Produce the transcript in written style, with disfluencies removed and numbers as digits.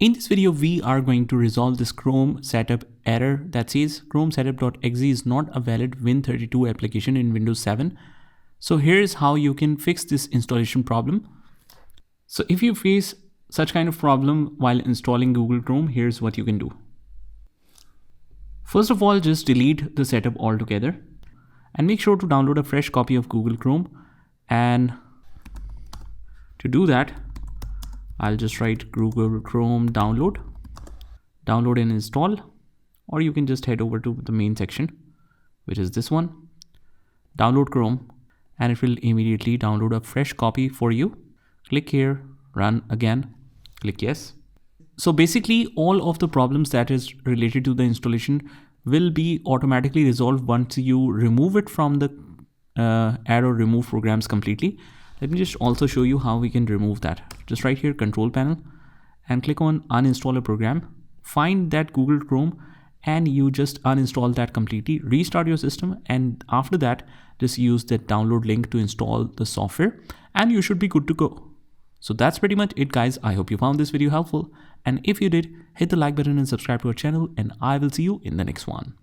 In this video, we are going to resolve this Chrome setup error that says ChromeSetup.exe is not a valid Win32 application in Windows 7. So here's how you can fix this installation problem. So if you face such kind of problem while installing Google Chrome, here's what you can do. First of all, just delete the setup altogether and make sure to download a fresh copy of Google Chrome. And to do that, I'll just write Google Chrome download and install, or you can just head over to the main section, which is this one, download Chrome, and it will immediately download a fresh copy for you. Click here, run again, click yes. So basically all of the problems that is related to the installation will be automatically resolved once you remove it from the add or remove programs completely. Let me just also show you how we can remove that. Just right here, control panel, and click on uninstall a program. Find that Google Chrome and you just uninstall that completely. Restart your system, and after that, just use that download link to install the software and you should be good to go. So that's pretty much it, guys. I hope you found this video helpful. And if you did, hit the like button and subscribe to our channel, and I will see you in the next one.